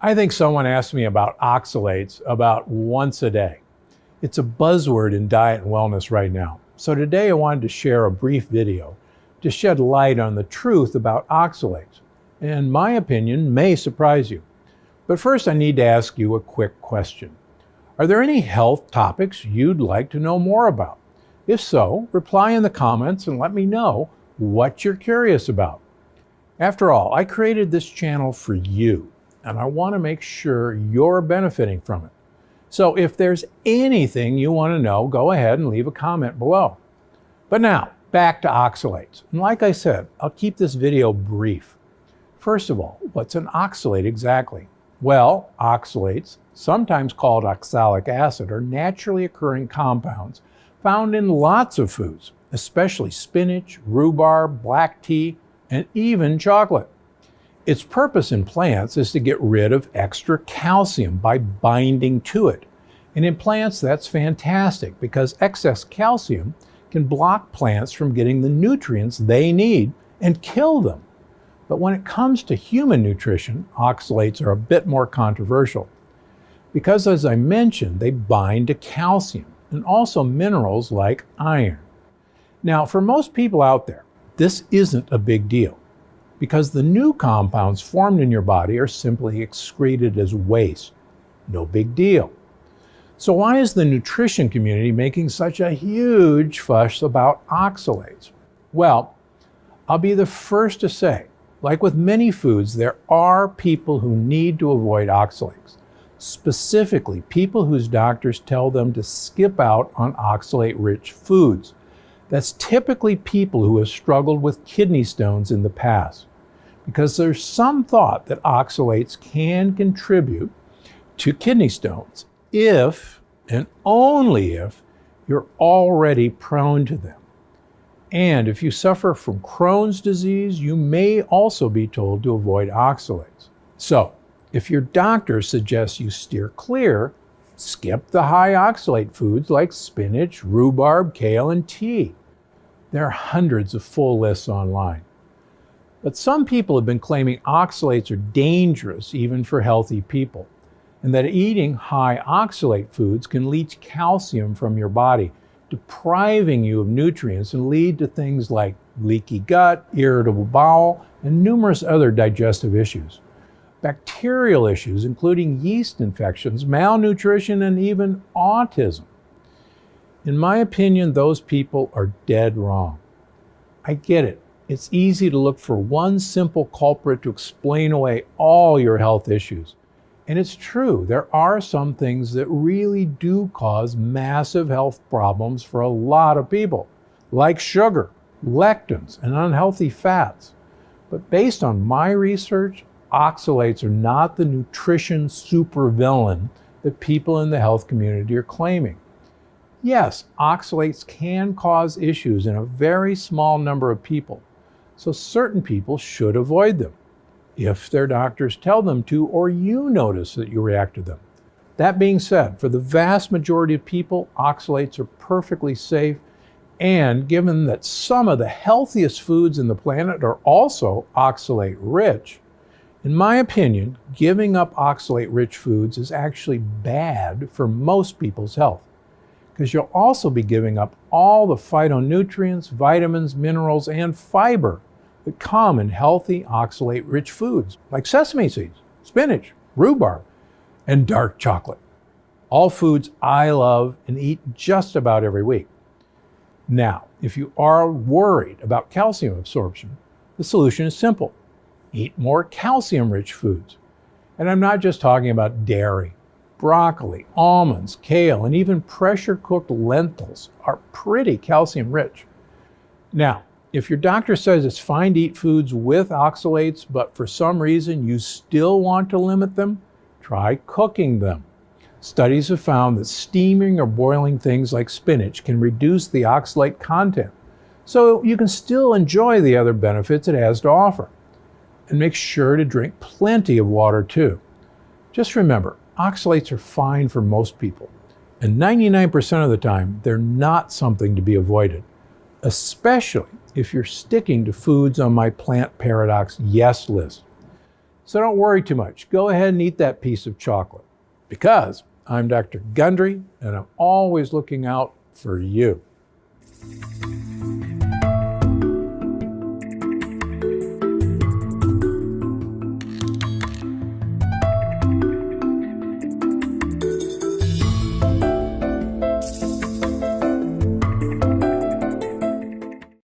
I think someone asked me about oxalates about once a day. It's a buzzword in diet and wellness right now. So today I wanted to share a brief video to shed light on the truth about oxalates. And my opinion may surprise you. But first I need to ask you a quick question. Are there any health topics you'd like to know more about? If so, reply in the comments and let me know what you're curious about. After all, I created this channel for you, and I want to make sure you're benefiting from it. So if there's anything you want to know, go ahead and leave a comment below. But now, back to oxalates. And like I said, I'll keep this video brief. First of all, what's an oxalate exactly? Well, oxalates, sometimes called oxalic acid, are naturally occurring compounds found in lots of foods, especially spinach, rhubarb, black tea, and even chocolate. Its purpose in plants is to get rid of extra calcium by binding to it. And in plants, that's fantastic because excess calcium can block plants from getting the nutrients they need and kill them. But when it comes to human nutrition, oxalates are a bit more controversial because, as I mentioned, they bind to calcium and also minerals like iron. Now, for most people out there, this isn't a big deal because the new compounds formed in your body are simply excreted as waste. No big deal. So why is the nutrition community making such a huge fuss about oxalates? Well, I'll be the first to say, like with many foods, there are people who need to avoid oxalates. Specifically, people whose doctors tell them to skip out on oxalate-rich foods. That's typically people who have struggled with kidney stones in the past, because there's some thought that oxalates can contribute to kidney stones if, and only if, you're already prone to them. And if you suffer from Crohn's disease, you may also be told to avoid oxalates. So, if your doctor suggests you steer clear, skip the high oxalate foods like spinach, rhubarb, kale, and tea. There are hundreds of full lists online. But some people have been claiming oxalates are dangerous even for healthy people, and that eating high oxalate foods can leach calcium from your body, depriving you of nutrients and lead to things like leaky gut, irritable bowel, and numerous other digestive issues. Bacterial issues, including yeast infections, malnutrition, and even autism. In my opinion, those people are dead wrong. I get it. It's easy to look for one simple culprit to explain away all your health issues. And it's true, there are some things that really do cause massive health problems for a lot of people, like sugar, lectins, and unhealthy fats. But based on my research, oxalates are not the nutrition supervillain that people in the health community are claiming. Yes, oxalates can cause issues in a very small number of people, so certain people should avoid them if their doctors tell them to, or you notice that you react to them. That being said, for the vast majority of people, oxalates are perfectly safe, and given that some of the healthiest foods in the planet are also oxalate-rich, in my opinion, giving up oxalate-rich foods is actually bad for most people's health, because you'll also be giving up all the phytonutrients, vitamins, minerals, and fiber that come in healthy oxalate-rich foods like sesame seeds, spinach, rhubarb, and dark chocolate. All foods I love and eat just about every week. Now, if you are worried about calcium absorption, the solution is simple. Eat more calcium-rich foods. And I'm not just talking about dairy. Broccoli, almonds, kale, and even pressure-cooked lentils are pretty calcium-rich. Now, if your doctor says it's fine to eat foods with oxalates, but for some reason you still want to limit them, try cooking them. Studies have found that steaming or boiling things like spinach can reduce the oxalate content, so you can still enjoy the other benefits it has to offer. And make sure to drink plenty of water too. Just remember, oxalates are fine for most people, and 99% of the time, they're not something to be avoided, especially if you're sticking to foods on my Plant Paradox Yes list. So don't worry too much. Go ahead and eat that piece of chocolate, because I'm Dr. Gundry and I'm always looking out for you.